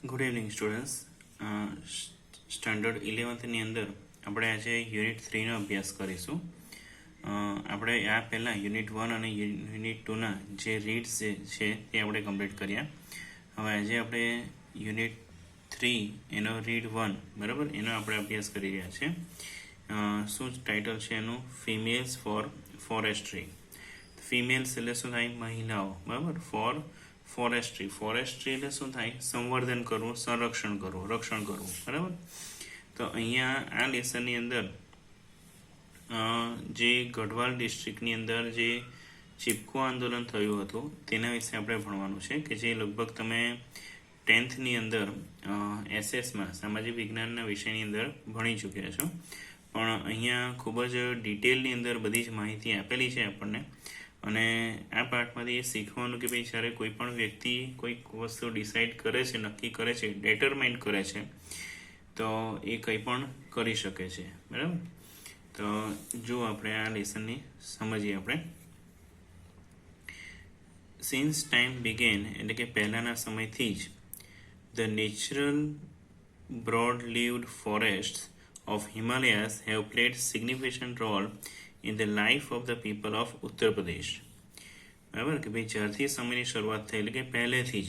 Good evening students. Standard 11થની અંદર આપણે આજે યુનિટ 3નો અભ્યાસ કરીશું. આપણે આ પહેલાં યુનિટ 1 અને યુનિટ 2ના જે રીડ્સ છે તે આપણે કમ્પ્લીટ કર્યા. હવે આજે આપણે યુનિટ 3 એનો રીડ 1 બરાબર એનો આપણે અભ્યાસ કરી રહ્યા છીએ. શું ટાઇટલ છે એનું? Females four forestry. ફિમેલ્સ એટલે શું થાય? મહિલાઓ. બરાબર. ફોરેસ્ટ્રી એટલે શું થાય? સંવર્ધન કરવું, સંરક્ષણ કરવું, રક્ષણ કરવું. બરાબર. તો અહીંયા આ લેસનની અંદર જે ગઢવાલ ડિસ્ટ્રિક્ટની અંદર જે ચીપકો આંદોલન થયું હતું તેના વિશે આપણે ભણવાનું છે, કે જે લગભગ તમે 10થની અંદર એસએસમાં સામાજિક વિજ્ઞાનના વિષયની અંદર ભણી ચૂક્યા છો. પણ અહીંયા ખૂબ જ ડિટેલની અંદર બધી જ માહિતી આપેલી છે આપણને. અને આ પાઠમાંથી એ શીખવાનું કે ભાઈ જ્યારે કોઈ પણ વ્યક્તિ કોઈક વસ્તુ ડિસાઇડ કરે છે, નક્કી કરે છે, ડિટરમાઇન કરે છે, તો એ કંઈ પણ કરી શકે છે. બરાબર. તો જો આપણે આ લેસનની સમજીએ આપણે. સિન્સ ટાઈમ બિગેન એટલે કે પહેલાંના સમયથી જ the natural broad leaved forest of Himalayas have played significant role in the life of the people of Uttar Pradesh. બરાબર. કે ભાઈ જ્યારથી સમયની શરૂઆત થઈ એટલે કે પહેલેથી જ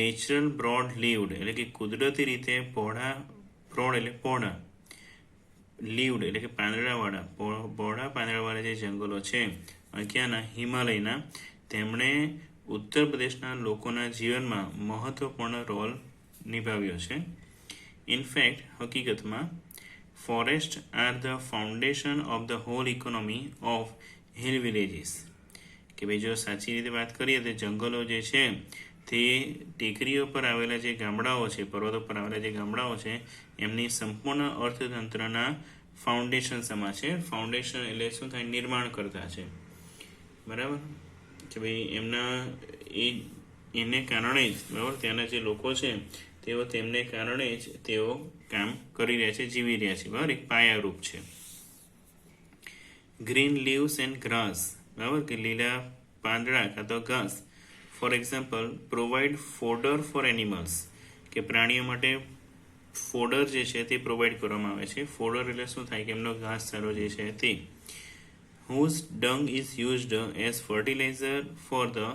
નેચરલ બ્રોડ લીવ્ડ એટલે કે કુદરતી રીતે બ્રોડ એટલે પહોળા, લીવ્ડ એટલે કે પહોળા પાંદડાવાળા જે જંગલો છે ક્યાંના? હિમાલયના. તેમણે ઉત્તર પ્રદેશના લોકોના જીવનમાં મહત્વપૂર્ણ રોલ નિભાવ્યો છે. ઇનફેક્ટ હકીકતમાં forests are the foundation of the whole economy of hill villages. કે ભાઈ જો સાચી રીતે વાત કરીએ તો જંગલો જે છે તે ટેકરીઓ પર આવેલા જે ગામડાઓ છે, પર્વતો પર આવેલા જે ગામડાઓ છે, એમની સંપૂર્ણ અર્થતંત્રના ફાઉન્ડેશન સમા છે. ફાઉન્ડેશન એટલે શું થાય? નિર્માણ કરતા છે. બરાબર. કે ભાઈ એને કારણે જ બરાબર ત્યાંના જે લોકો છે તેઓ તેમને કારણે જ તેઓ કામ કરી રહ્યા છે, જીવી રહ્યા છે. બરાબર. એક પાયારૂપ છે. Green leaves and grass. બરાબર. કે લીલા પાંદડા કાં તો ઘાસ. For example provide fodder for animals. કે પ્રાણીઓ માટે ફોડર જે છે તે પ્રોવાઈડ કરવામાં આવે છે. ફોડર એટલે શું થાય? કે એમનો ઘાસચારો જે છે તે. whose dung is used as fertilizer for the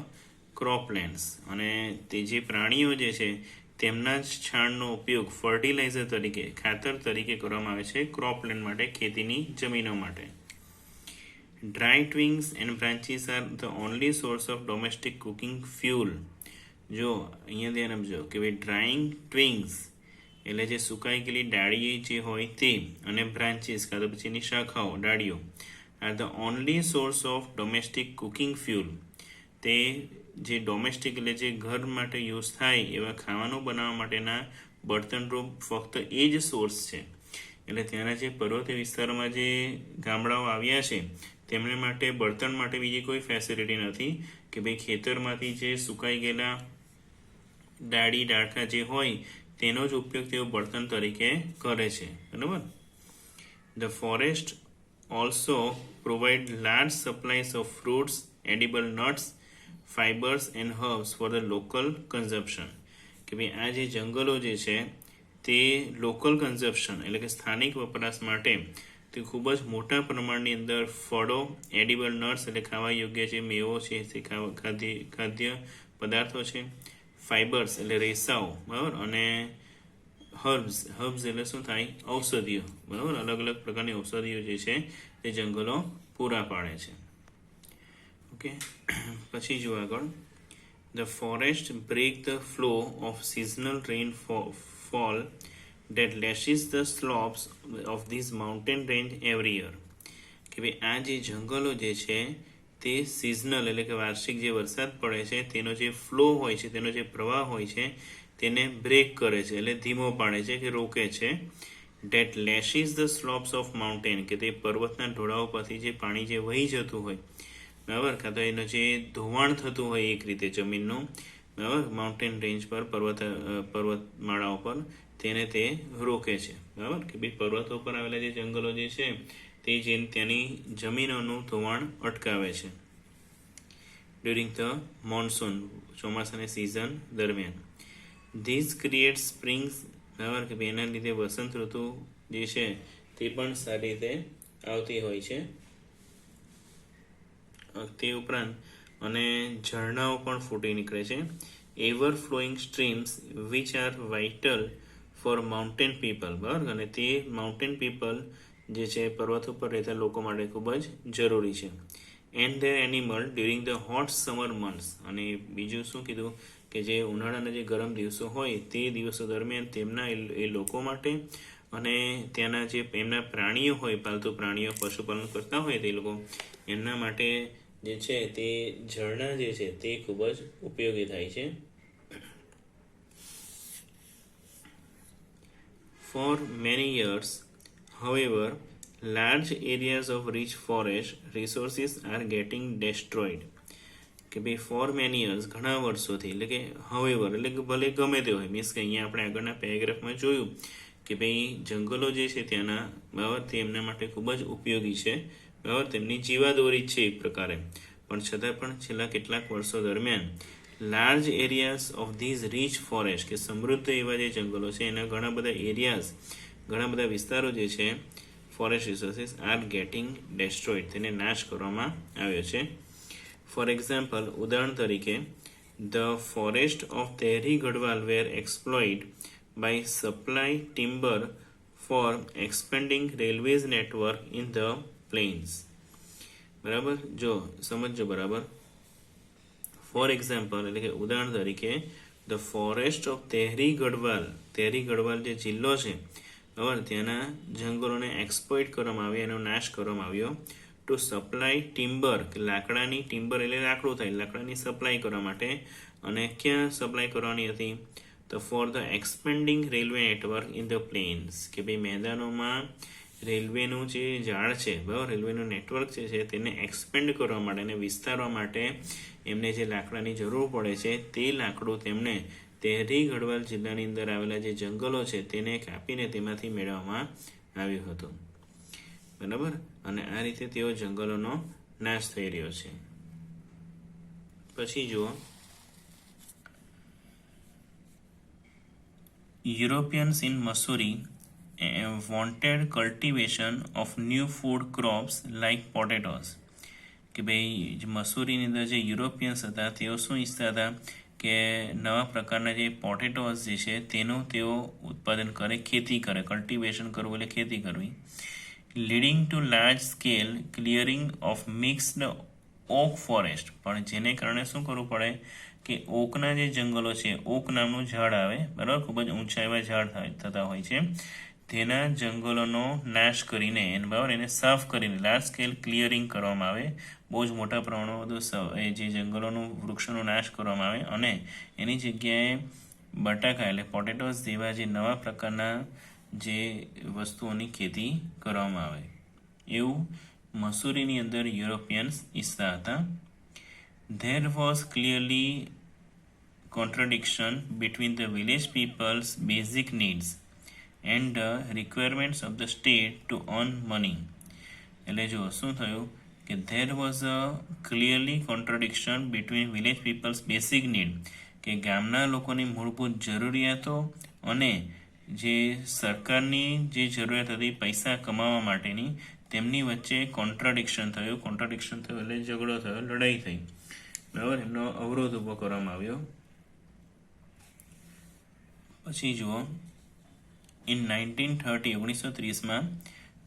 croplands. અને તે જે પ્રાણીઓ જે છે તેમના જ છાણનો ઉપયોગ ફર્ટિલાઇઝર તરીકે, ખાતર તરીકે કરવામાં આવે છે ક્રોપલેન્ડ માટે, ખેતીની જમીનો માટે. Dry twigs and branches are the only source of domestic cooking fuel. જો અહીંયા ધ્યાન આપજો કે ભાઈ ડ્રાઈંગ ટ્વિંગ્સ એટલે જે સુકાઈ ગયેલી ડાળી જે હોય તે, અને બ્રાન્ચીસ કાં તો પછી એની શાખાઓ, ડાળીઓ, R the only source of domestic cooking fuel. તે જે ડોમેસ્ટિક એટલે જે ઘર માટે યુઝ થાય એવા ખાવાનું બનાવવા માટેના બળતણરૂપ ફક્ત એ જ સોર્સ છે. એટલે ત્યાંના જે પર્વતીય વિસ્તારોમાં જે ગામડાઓ આવ્યા છે તેમને માટે બળતણ માટે બીજી કોઈ ફેસિલિટી નથી, કે ભાઈ ખેતરમાંથી જે સુકાઈ ગયેલા ડાળી ડાળખા જે હોય તેનો જ ઉપયોગ તેઓ બળતણ તરીકે કરે છે. બરાબર. The forest also provide large supplies of fruits, edible nuts, fibres and herbs for the local consumption. કે ભાઈ આ જે જંગલો જે છે તે લોકલ કન્ઝમ્પશન એટલે કે સ્થાનિક વપરાશ માટે તે ખૂબ જ મોટા પ્રમાણની અંદર ફળો, એડિબલ નટ્સ એટલે ખાવા યોગ્ય જે મેવો છે તે ખાદ્ય પદાર્થો છે, ફાઇબર્સ એટલે રેસાઓ, બરાબર, અને હર્બ્સ એટલે શું થાય? ઔષધિઓ. બરાબર. અલગ અલગ પ્રકારની ઔષધિઓ જે છે તે જંગલો પૂરા પાડે છે. ઓકે. પછી જો આગળ. The forest break the flow of seasonal rainfall that lashes the slopes of this mountain range every year. કે ભાઈ આ જે જંગલો જે છે તે સિઝનલ એટલે કે વાર્ષિક જે વરસાદ પડે છે તેનો જે ફ્લો હોય છે, તેનો જે પ્રવાહ હોય છે તેને બ્રેક કરે છે એટલે ધીમો પાડે છે કે રોકે છે. that lashes the slopes of mountain કે તે પર્વતના ઢોળાવ પરથી જે પાણી જે વહી જતું હોય, બરાબર, કાં તો એનું જે ધોવાણ થતું હોય એક રીતે જમીનનું, બરાબર, માઉન્ટેન રેન્જ પર, પર્વતમાળાઓ પર, તેને તે રોકે છે. બરાબર. કે ભાઈ પર્વતો પર આવેલા જે જંગલો જે છે તે ત્યાંની જમીનોનું ધોવાણ અટકાવે છે. ડ્યુરિંગ ધ મોન્સૂન ચોમાસાની સિઝન દરમિયાન. ધીસ ક્રિએટ સ્પ્રિંગ્સ, બરાબર કે એના લીધે વસંત ઋતુ જે છે તે પણ સારી રીતે આવતી હોય છે. તે ઉપરાંત અને ઝરણાઓ પણ ફૂટી નીકળે છે. Ever flowing streams which are vital for mountain people, બરાબર, અને તે માઉન્ટેન પીપલ જે છે પર્વત ઉપર રહેતા લોકો માટે ખૂબ જ જરૂરી છે. And there animal during the hot summer months, અને બીજું શું કીધું કે જે ઉનાળાના જે ગરમ દિવસો હોય તે દિવસો દરમિયાન તેમના એ લોકો માટે અને ત્યાંના જે એમના પ્રાણીઓ હોય, પાલતુ પ્રાણીઓ પશુપાલન કરતા હોય તે લોકો એમના માટે જે છે તે ઝરણા જે છે તે ખૂબ જ ઉપયોગી થાય છે. For many years, however, large areas of rich forest resources are getting destroyed. કે ભાઈ ફોર મેની યર્સ, ઘણા વર્ષોથી, એટલે કે however એટલે કે ભલે ગમે તે હોય, મીન્સ કે અહીંયા આપણે આગળના પેરેગ્રાફમાં જોયું કે ભાઈ જંગલો જે છે ત્યાંના, બરાબર, તે એમના માટે ખૂબ જ ઉપયોગી છે, બરાબર, તેમની જીવાદોરી છે એક પ્રકારે, પણ છતાં પણ છેલ્લા કેટલાક વર્ષો દરમિયાન large areas of these rich forest, કે સમૃદ્ધ એવા જે જંગલો છે એના ઘણા બધા એરિયાઝ, ઘણા બધા વિસ્તારો જે છે forest resources are getting destroyed, તેને નાશ કરવામાં આવ્યો છે. ફોર એક્ઝામ્પલ, ઉદાહરણ તરીકે, the forest of Tehri Garhwal were exploited by supply timber for expanding railways network in the plains. બરાબર, જો સમજો બરાબર. ફોર એક્ઝામ્પલ એટલે કે ઉદાહરણ તરીકે, the forest of Tehri Garhwal, Tehri Garhwal જે જિલ્લો છે, બરાબર, ત્યાંના જંગલોને એક્સપ્લોઇટ કરવામાં આવ્યા, એનો નાશ કરવામાં આવ્યો ટુ સપ્લાય ટિમ્બર, કે લાકડાની, ટિમ્બર એટલે લાકડું થાય, લાકડાની સપ્લાય કરવા માટે. અને ક્યાં સપ્લાય કરવાની હતી? તો for the એક્સપેન્ડિંગ railway network in the planes, કે ભાઈ મેદાનોમાં રેલવેનું જે જાળ છે, બરાબર, રેલવેનું નેટવર્ક છે તેને એક્સપેન્ડ કરવા માટે અને વિસ્તારવા માટે એમને જે લાકડાની જરૂર પડે છે તે લાકડું તેમને તેહરી ગઢવાલ જિલ્લાની અંદર આવેલા જે જંગલો છે તેને કાપીને તેમાંથી મેળવવામાં આવ્યું હતું, બરાબર. અને આ રીતે તેઓ જંગલોનો નાશ થઈ રહ્યો છે. પછી જુઓ, Europeans in Missouri wanted cultivation of new food crops like potatoes. કે ભાઈ મસૂરીની અંદર જે યુરોપિયન્સ હતા તેઓ શું ઈચ્છતા હતા કે નવા પ્રકારના જે પોટેટોઝ જે છે તેનું તેઓ ઉત્પાદન કરે, ખેતી કરે, કલ્ટિવેશન કરવું એટલે ખેતી કરવી. Leading to large scale clearing of mixed oak forest, પણ જેને કારણે શું કરવું પડે કે ઓકના જે જંગલો છે, ઓક નામનું ઝાડ આવે, બરાબર, ખૂબ જ ઊંચા એવા ઝાડ થતા હોય છે, તેના જંગલોનો નાશ કરીને, બરાબર, એને સાફ કરીને લાર્જ સ્કેલ ક્લિયરિંગ કરવામાં આવે, બહુ જ મોટા પ્રમાણમાં બધું એ જે જંગલોનું વૃક્ષોનો નાશ કરવામાં આવે અને એની જગ્યાએ બટાકા એટલે પોટેટોઝ જેવા જે નવા પ્રકારના જે વસ્તુઓની ખેતી કરવામાં આવે, એવું મસૂરીની અંદર યુરોપિયન્સ ઈચ્છતા હતા. There was clearly contradiction between the village people's basic needs and the requirements of the state to earn money. એટલે જો શું થયું કે there was a clearly contradiction between village people's basic need, કે ગામના લોકોની મૂળભૂત જરૂરિયાતો અને જે સરકારની જે જરૂરિયાત હતી પૈસા કમાવા માટેની, તેમની વચ્ચે કોન્ટ્રાડિક્શન થયું એટલે ઝઘડો થયો, લડાઈ થઈ, બરાબર, એમનો અવરોધ ઊભો કરવામાં આવ્યો. પછી જુઓ, ઇન 1930 1930માં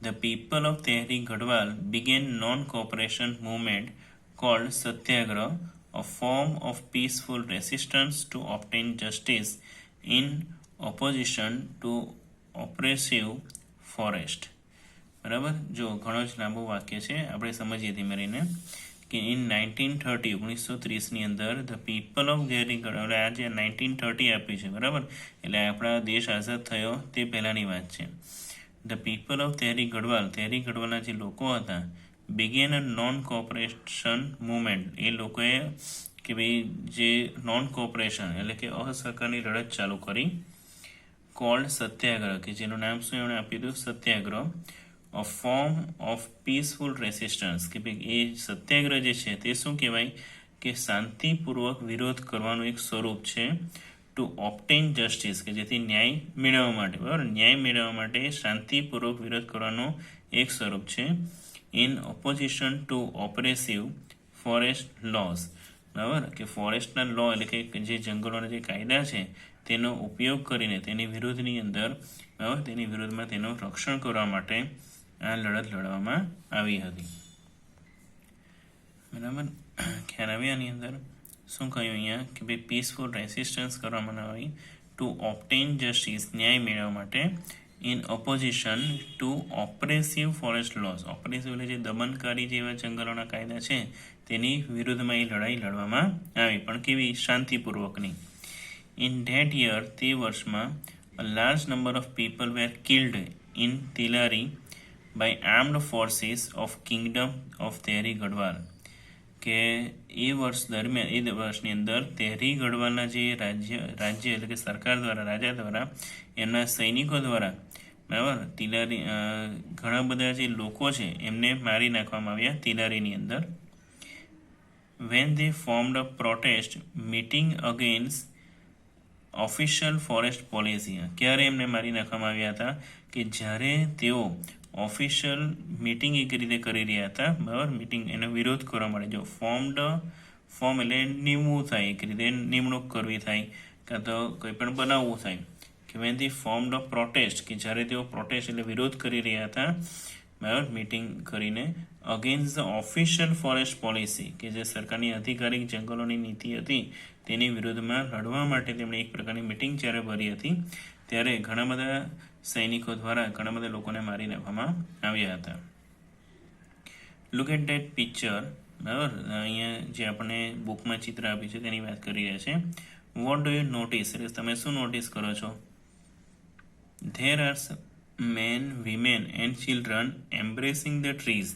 the people of Tehri Garhwal began non cooperation movement called satyagraha, a form of peaceful resistance to obtain justice in opposition to oppressive forest. બરાબર, જો ઘણો જ લાંબો વાક્ય છે, આપણે સમજીએ ધીમે રહીને કે ઇન 1930 1930ની અંદર the people of Tehri Garhwal, આ જે 1930 આપ્યું છે, બરાબર, એટલે આપણા દેશ આઝાદ થયો તે પહેલાંની વાત છે. ધ પીપલ ઓફ તેહરી ગઢવાલના જે લોકો હતા, બિગેન અ નોન કોઓપરેશન મૂવમેન્ટ, એ લોકોએ કે ભાઈ જે નોન કોઓપરેશન એટલે કે અસહકારની લડત ચાલુ કરી, કોલ્ડ સત્યાગ્રહ, કે જેનું નામ શું એમણે આપી દીધું, satyagraha, a form of peaceful resistance, કે ભાઈ એ સત્યાગ્રહ જે છે તે શું કહેવાય કે શાંતિપૂર્વક વિરોધ કરવાનું એક સ્વરૂપ છે, ટુ ઓબ્ટેન જસ્ટિસ, કે જેથી ન્યાય મેળવવા માટે, બરાબર, ન્યાય મેળવવા માટે શાંતિપૂર્વક વિરોધ કરવાનો એક સ્વરૂપ છે. In opposition to oppressive forest laws, બરાબર, કે ફોરેસ્ટના લો એટલે કે જે જંગલોના જે કાયદા છે તેનો ઉપયોગ કરીને તેની વિરુદ્ધની અંદર, બરાબર, તેની વિરુદ્ધમાં તેનું રક્ષણ કરવા માટે આ લડત લડવામાં આવી હતી. બરાબર, ખ્યાલ આવે આની અંદર શું કહ્યું અહીંયા કે ભાઈ પીસફુલ રેસિસ્ટન્સ કરવામાં આવી ટુ ઓબ્ટેન જસ્ટિસ, ન્યાય મેળવવા માટે, in opposition to oppressive forest laws, oppressive એટલે જે દમનકારી જેવા જંગલોના કાયદા છે તેની વિરુદ્ધમાં એ લડાઈ લડવામાં આવી, પણ કેવી, શાંતિપૂર્વકની. ઇન ધેટ યર, તે વર્ષમાં, a large number of people were killed in Tilari by armed forces of kingdom of Tehri Garhwal, કે એ વર્ષ દરમિયાન, એ વર્ષની અંદર તેહરી ગઢવાલના જે રાજ્ય એટલે કે સરકાર દ્વારા, રાજા દ્વારા, એમના સૈનિકો દ્વારા, બરાબર, તિલારી ઘણા બધા જે લોકો છે એમને મારી નાખવામાં આવ્યા તિલારીની અંદર. when they formed a protest meeting against official forest policy, ક્યારે એમને મારી નાખવામાં આવ્યા હતા કે જ્યારે તેઓ ઓફિશિયલ મિટિંગ એક રીતે કરી રહ્યા હતા, બરાબર, મિટિંગ એનો વિરોધ કરવા માટે. જો ફોર્મ એટલે નિમવું થાય, એક રીતે નિમણૂક કરવી થાય, કાં તો કંઈ પણ બનાવવું થાય, કે when they formed a protest, કે જ્યારે તેઓ પ્રોટેસ્ટ એટલે વિરોધ કરી રહ્યા હતા, બરાબર, મિટિંગ કરીને, against the official forest policy, કે જે સરકારની આધિકારિક જંગલોની નીતિ હતી તેની વિરુદ્ધમાં લડવા માટે તેમણે એક પ્રકારની મિટિંગ જ્યારે ભરી હતી, ત્યારે ઘણા બધા સૈનિકો દ્વારા ઘણા બધા લોકોને મારી નાખવામાં આવ્યા હતા. લુક એટ ધેટ પિક્ચર, બરાબર, અહીંયા જે આપણે બુકમાં ચિત્ર આપ્યું છે તેની વાત કરી રહ્યા છે. વોટ ડુ યુ નોટિસ, એટલે તમે શું નોટિસ કરો છો? There are men, women and children embracing the trees,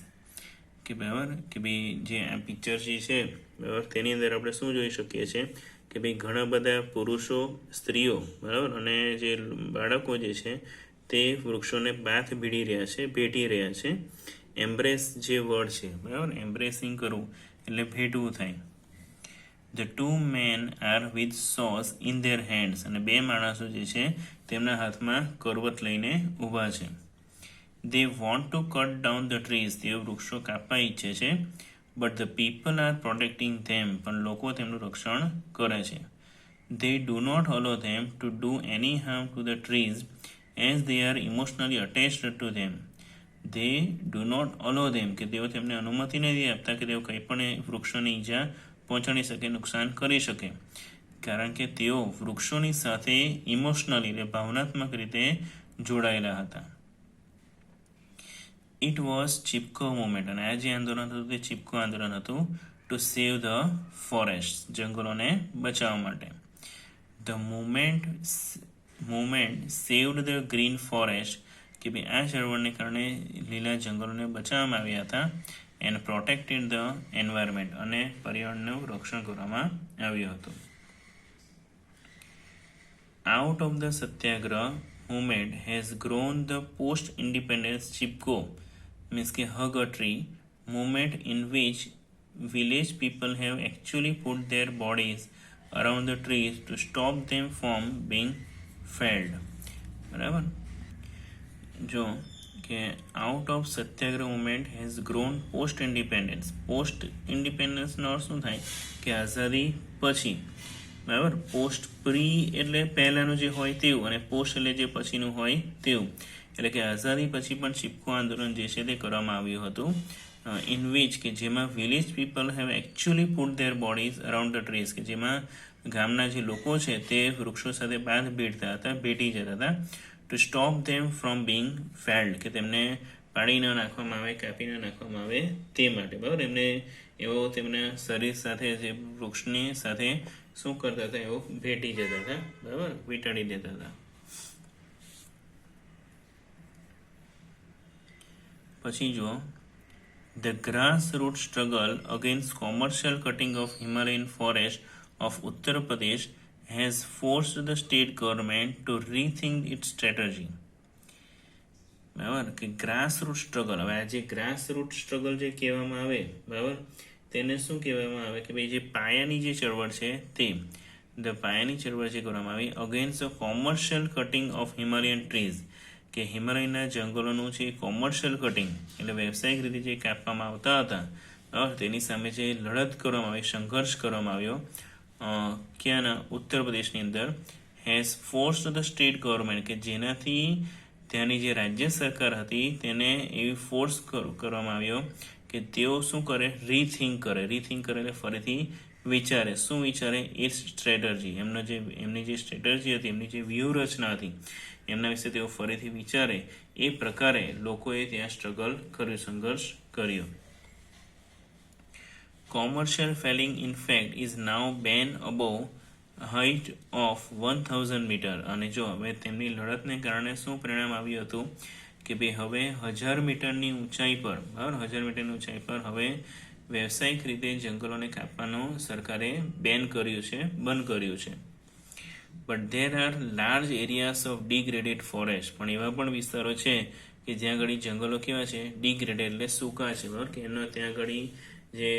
કે બરાબર, કે ભાઈ જે આ પિક્ચર જે છે, બરાબર, તેની અંદર આપણે શું જોઈ શકીએ છીએ કે ભાઈ ઘણા બધા પુરુષો, સ્ત્રીઓ, બરાબર, અને જે બાળકો જે છે તે વૃક્ષોને બાથ ભેટી રહ્યા છે. એમ્બ્રેસ જે વર્ડ છે, બરાબર, એમ્બ્રેસિંગ કરવું એટલે ભેટવું થાય. The two men are with saws in their hands, અને બે માણસો જે છે તેમના હાથમાં કરવત લઈને ઊભા છે. They want to cut down the trees, તેઓ વૃક્ષો કાપવા ઈચ્છે છે. But the people are protecting them, પણ લોકો તેમનું રક્ષણ કરે છે. They do not allow them to do any harm to the trees as they are emotionally attached to them. They do not allow them, કે તેઓ તેમને અનુમતિ નથી આપતા કે તેઓ કંઈ પણ વૃક્ષોની ઈજા પહોંચાડી શકે, નુકસાન કરી શકે, કારણ કે તેઓ વૃક્ષોની સાથે ઇમોશનલી એટલે ભાવનાત્મક રીતે જોડાયેલા હતા. ઇટ વોઝ ચિપકો મુવમેન્ટ, અને આ જે આંદોલન હતું તે ચિપકો આંદોલન હતું, ટુ સેવ ધ ફોરેસ્ટ, જંગલોને બચાવવા માટે. The movement saved the green forest, કે ભાઈ આ ચળવળને કારણે લીલા જંગલોને બચાવવામાં આવ્યા હતા. એન્ડ પ્રોટેક્ટેડ ધ એન્વાયરમેન્ટ, અને પર્યાવરણનું રક્ષણ કરવામાં આવ્યું હતું. Out of the Satyagraha movement has grown the post-independence Chipko, means કે hug a tree movement, in which village people have actually put their bodies around the trees to stop them from being felled. બરાબર, જો કે out of satyagraha movement has grown post independence. Post ઇન્ડિપેન્ડન્સનો અર્થ શું થાય કે આઝાદી પછી, બરાબર. પોસ્ટ પ્રી એટલે પહેલાંનું જે હોય તેવું, અને પોસ્ટ એટલે જે પછીનું હોય તેવું, એટલે કે આઝાદી પછી પણ ચિપકો આંદોલન જે છે તે કરવામાં આવ્યું હતું. ઇન વિચ, કે જેમાં village people have actually put there bodies around the trees, કે જેમાં ગામના જે લોકો છે તે વૃક્ષો સાથે બાંધ ભેટી જતા હતા. To stop them from Bing failed, કે તેમને પાડી ન નાખવામાં આવે, કાપી ન નાખવામાં આવે તે માટે, બરાબર. એમને એવો તેમના શરીર સાથે, જે વૃક્ષની સાથે શું કરતા હતા, એવો ભેટી જતા હતા, બરાબર, વીંટાળી દેતા હતા. પછી જુઓ, the grass root struggle against commercial cutting of Himalayan forest of Uttar Pradesh has forced the state government to rethink its strategy. બરાબર, કે ગ્રાસ રૂટ સ્ટ્રગલ, હવે આ જે ગ્રાસ રૂટ સ્ટ્રગલ જે કહેવામાં આવે, બરાબર, તેને શું કહેવામાં આવે કે ભાઈ જે પાયાની જે ચળવળ છે તે, ધ પાયાની ચળવળ જે કરવામાં આવી against the commercial cutting of Himalayan trees, કે હિમાલયના જંગલોનું જે કોમર્શિયલ કટિંગ એટલે વ્યવસાયિક રીતે જે કાપવામાં આવતા હતા તેની સામે જે લડત કરવામાં આવી, સંઘર્ષ કરવામાં આવ્યો ક્યાંના ઉત્તર પ્રદેશની અંદર, has forced the state government, કે જેનાથી ત્યાંની જે રાજ્ય સરકાર હતી તેને એવી ફોર્સ કરવામાં આવ્યો કે તેઓ શું કરે, રીથિંક કરે એટલે ફરીથી વિચારે. શું વિચારે? એ સ્ટ્રેટર્જી, એમની જે સ્ટ્રેટર્જી હતી, એમની જે વ્યૂહરચના હતી એમના વિશે તેઓ ફરીથી વિચારે એ પ્રકારે લોકોએ ત્યાં સ્ટ્રગલ કર્યું, સંઘર્ષ કર્યો. Commercial Fehling in fact is now બેન અબોવ હાઇટ ઓફ 1000 મીટર. અને જો હવે તેમની લડતને કારણે શું પરિણામ આવ્યું હતું કે ભાઈ હવે 1000 મીટરની ઊંચાઈ પર, બરાબર, 1000 મીટરની ઊંચાઈ પર હવે વ્યવસાયિક રીતે જંગલોને કાપવાનું સરકારે બેન કર્યું છે, બંધ કર્યું છે. But there are large areas of degraded forest, પણ એવા પણ વિસ્તારો છે કે જ્યાં આગળ જંગલો કેવા છે, ડિગ્રેડેડ એટલે સૂકા છે, બરાબર, કે એનો ત્યાં આગળ જે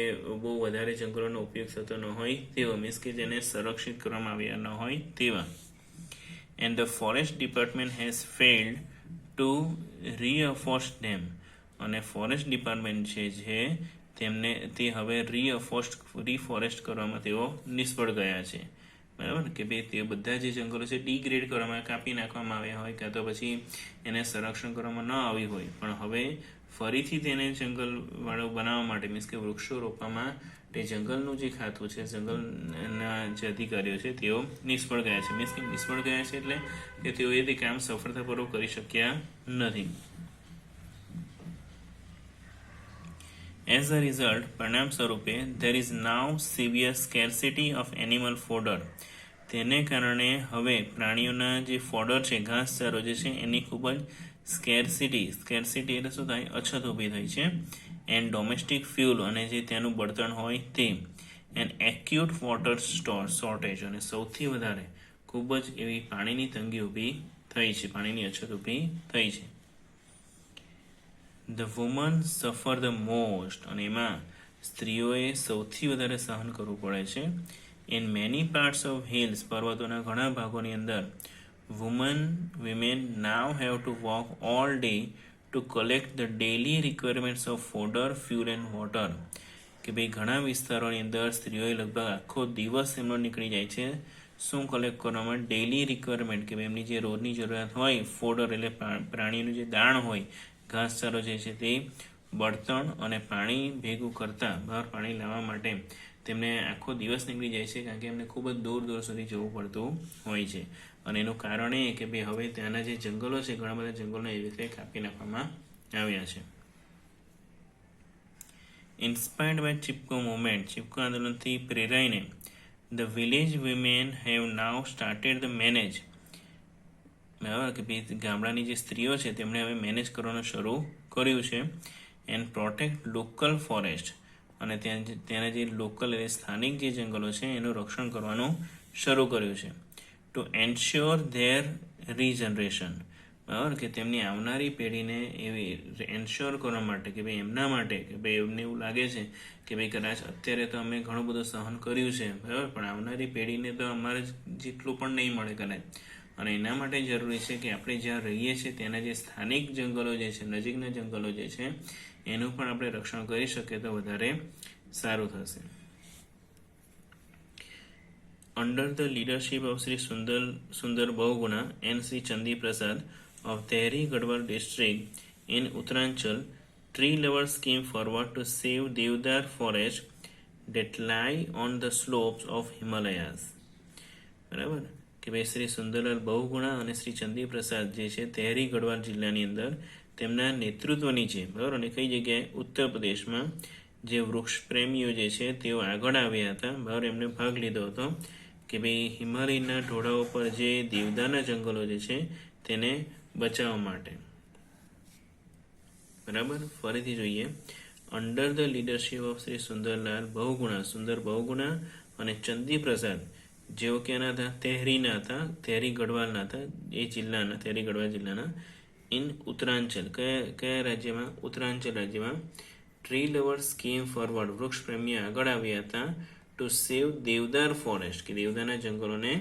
બહુ વધારે જંગલોનો ઉપયોગ થતો ન હોય તેવા, મીન્સ કે જેને સંરક્ષિત કરવામાં આવ્યા ન હોય તેવા. And the forest department has failed to reafforest them, અને ફોરેસ્ટ ડિપાર્ટમેન્ટ છે જે તે હવે રીફોરેસ્ટ કરવામાં તેઓ નિષ્ફળ ગયા છે, બરાબર, કે ભાઈ તે બધા જે જંગલો છે ડિગ્રેડ કરવામાં, કાપી નાખવામાં આવ્યા હોય કાં તો પછી એને સંરક્ષણ કરવામાં ન આવી હોય, પણ હવે ફરીથી તેને જંગલવાળો બનાવવા માટે, મીન્સ કે વૃક્ષો રોપવામાં તે જંગલનું જે ખાતું છે, જંગલના જે અધિકારીઓ છે તેઓ નિષ્ફળ ગયા છે. મીન્સ કે નિષ્ફળ ગયા છે એટલે કે તેઓએ તે કામ સફળતાપૂર્વક કરી શક્યા નથી. As a result, પરિણામ સ્વરૂપે there is now severe scarcity of animal fodder. તેને કારણે હવે પ્રાણીઓના જે ફોડર છે, ઘાસચારો જે છે એની ખૂબ જ સ્કેર્સિટી એટલે શું થાય, અછત ઊભી થઈ છે. એન્ડ ડોમેસ્ટિક ફ્યુલ, અને જે તેનું બળતણ હોય તે. એન્ડ એક્યુટ વોટર શોર્ટેજ, અને સૌથી વધારે ખૂબ જ એવી પાણીની તંગી ઊભી થઈ છે, પાણીની અછત ઊભી થઈ છે. The women suffer the most, અને એમાં સ્ત્રીઓએ સૌથી વધારે સહન કરવું પડે છે. In many parts of hills, પર્વતોના ઘણા ભાગોની અંદર women now have to walk all day to collect the daily requirements of fodder, fuel and water, કે ભાઈ ઘણા વિસ્તારોની અંદર સ્ત્રીઓએ લગભગ આખો દિવસ એમનો નીકળી જાય છે શું કલેક્ટ કરવામાં, ડેલી રિક્વાયરમેન્ટ, કે ભાઈ એમની જે રોજની જરૂરિયાત હોય, ફોડર એટલે પ્રાણીનું જે દાણ હોય, ઘાસચારો જે છે તે, બળતણ અને પાણી ભેગું કરતા, બહાર પાણી લાવવા માટે તેમને આખો દિવસ નીકળી જાય છે, કારણ કે એમને ખૂબ જ દૂર દૂર સુધી જવું પડતું હોય છે. અને એનું કારણ એ કે ભાઈ હવે ત્યાંના જે જંગલો છે, ઘણા બધા જંગલોને એવી રીતે કાપી નાખવામાં આવ્યા છે. Inspired by Chipko movement, Chipko આંદોલનથી પ્રેરાઈને the village women have now started the manage, બરાબર, કે ભાઈ ગામડાની જે સ્ત્રીઓ છે તેમણે હવે મેનેજ કરવાનું શરૂ કર્યું છે. એન્ડ પ્રોટેક્ટ લોકલ ફોરેસ્ટ, અને ત્યાંના જે લોકલ એટલે સ્થાનિક જે જંગલો છે એનું રક્ષણ કરવાનું શરૂ કર્યું છે. ટુ એન્શ્યોર ધેર રીજનરેશન, બરાબર, કે તેમની આવનારી પેઢીને એવી એન્શ્યોર કરવા માટે, કે ભાઈ એમના માટે, કે ભાઈ એમને એવું લાગે છે કે ભાઈ કદાચ અત્યારે તો અમે ઘણું બધું સહન કર્યું છે, બરાબર, પણ આવનારી પેઢીને તો અમારે જેટલું પણ નહીં મળે કદાચ, અને એના માટે જરૂરી છે કે આપણે જ્યાં રહીએ છીએ તેના જે સ્થાનિક જંગલો જે છે, નજીકના જંગલો જે છે એનું પણ આપણે રક્ષણ કરી શકીએ તો વધારે સારું થશે. Under the leadership of Shri Sundar Bahuguna and Shri Chandi Prasad of Tehri Garhwal district in Uttaranchal, tree lover scheme forward to save Devdar forest that lie on the slopes of Himalayas. બરાબર, કે ભાઈ શ્રી સુંદરલાલ બહુગુણા અને શ્રી ચંદી પ્રસાદ જે છે તહેરી ગઢવાલ જિલ્લાની અંદર તેમના નેતૃત્વની છે, બરાબર, અને કઈ જગ્યાએ, ઉત્તર પ્રદેશમાં જે વૃક્ષ પ્રેમીઓ જે છે તેઓ આગળ આવ્યા હતા, બરાબર, એમને ભાગ લીધો હતો કે ભાઈ હિમાલયના ઢોળાવો પર જે દેવદારના જંગલો જે છે તેને બચાવવા માટે. બરાબર, ફરીથી જોઈએ. Under the leadership of Shri Sundar Bahuguna અને ચંદી પ્રસાદ, જેઓ ક્યાંના હતા, તહેરીના હતા, તહેરી ગઢવાલના હતા, એ જિલ્લાના, તહેરી ગઢવાલ જિલ્લાના. ઇન ઉત્તરાંચલ, કયા રાજ્યમાં, ઉત્તરાંચલ રાજ્યમાં. ટ્રી લવર સ્કીમ ફોરવર્ડ, વૃક્ષ પ્રેમીઓ આગળ આવ્યા હતા. ટુ સેવ દેવદાર ફોરેસ્ટ, કે દેવદારના જંગલોને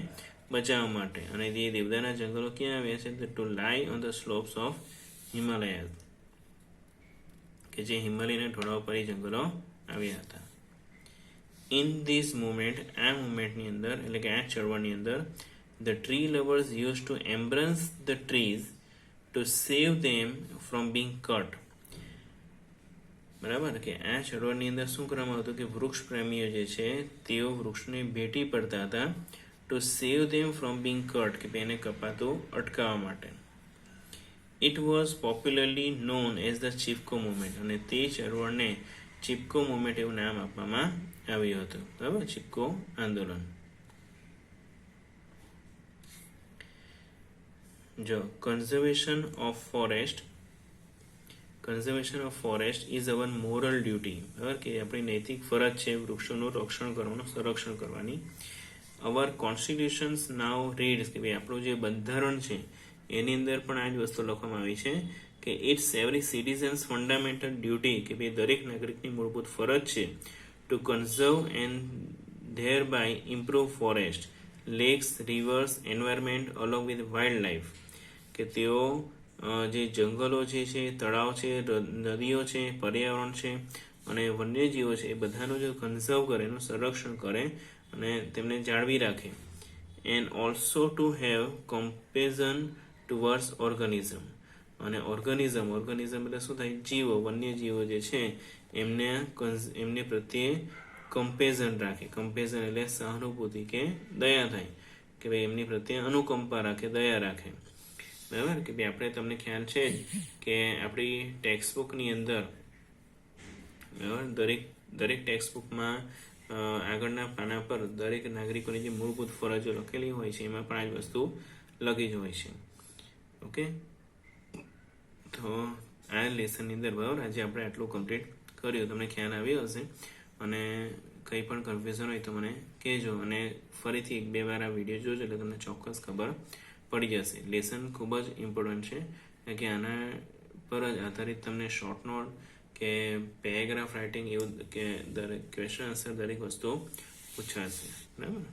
બચાવવા માટે. અને એ દેવદારના જંગલો ક્યાં આવ્યા છે? ટુ લાઈ ઓન ધ સ્લોપ્સ ઓફ હિમાલયાઝ, કે જે હિમાલયના ઢોળાવ પર એ જંગલો આવ્યા હતા. ઇન ધીસ મુવમેન્ટ, આ મુવમેન્ટની અંદર એટલે કે આ ચળવળની અંદર, the tree lovers use to embrace the trees to save them from being cut. બરાબર, કે આ ચળવળની અંદર શું કરવામાં આવતું કે વૃક્ષ પ્રેમીઓ જે છે તેઓ વૃક્ષને ભેટી પડતા હતા two save them from being cut, કે એને કપાતું અટકાવવા માટે. It was popularly known as the Chipko movement, અને તે ચળવળને ચિપકો મુવમેન્ટ એવું નામ આપવામાં આવ્યું હતું. બરાબર, ચિપકો આંદોલન. જો conservation of forest is our moral duty. બરાબર, કે આપણી નૈતિક ફરજ છે વૃક્ષોનું રક્ષણ કરવાનું, સંરક્ષણ કરવાની. અવર કોન્સ્ટિટ્યુશન્સ નાવ રીડ્સ, કે ભાઈ આપણું જે બંધારણ છે એની અંદર પણ આ જ વસ્તુ લખવામાં આવી છે કે it's every citizens fundamental duty, કે ભાઈ દરેક નાગરિકની મૂળભૂત ફરજ છે to conserve and thereby improve forest, lakes, rivers, environment along with wild life, કે તેઓ જે જંગલો જે છે, તળાવ છે, નદીઓ છે, પર્યાવરણ છે અને વન્યજીવો છે એ બધાનું જો કન્ઝર્વ કરે, એનું સંરક્ષણ કરે અને તેમને જાળવી રાખે. And also to have compassion towards organism, અને ઓર્ગેનિઝમ એટલે શું થાય? જીવો, વન્યજીવો જે છે એમને પ્રત્યે કમ્પેઝન રાખે. કમ્પેઝન એટલે સહાનુભૂતિ કે દયા થાય, કે ભાઈ એમની પ્રત્યે અનુકંપા રાખે, દયા રાખે. બરાબર, કે ભાઈ આપણે તમને ખ્યાલ છે કે આપણી ટેક્સ્ટ બુકની અંદર દરેક ટેક્સ્ટ બુકમાં આગળના પાના પર દરેક નાગરિકોની જે મૂળભૂત ફરજો લખેલી હોય છે એમાં પણ આ જ વસ્તુ લખી જ હોય છે. ઓકે, તો આ લેસનની અંદર બરાબર આજે આપણે આટલું કમ્પ્લીટ કર્યું. તમને ખ્યાલ આવ્યો હશે, અને કંઈ પણ કન્ફ્યુઝન હોય તો મને કહેજો, અને ફરીથી 1-2 વાર આ વિડીયો જોજો એટલે તમને ચોક્કસ ખબર પડી જશે. લેસન ખૂબ જ ઇમ્પોર્ટન્ટ છે, કારણ કે આના પર જ આધારિત તમને શોર્ટ નોટ કે પેરેગ્રાફ રાઇટિંગ એવું કે દરેક ક્વેશ્ચન આન્સર દરેક વસ્તુ પૂછાશે. બરાબર.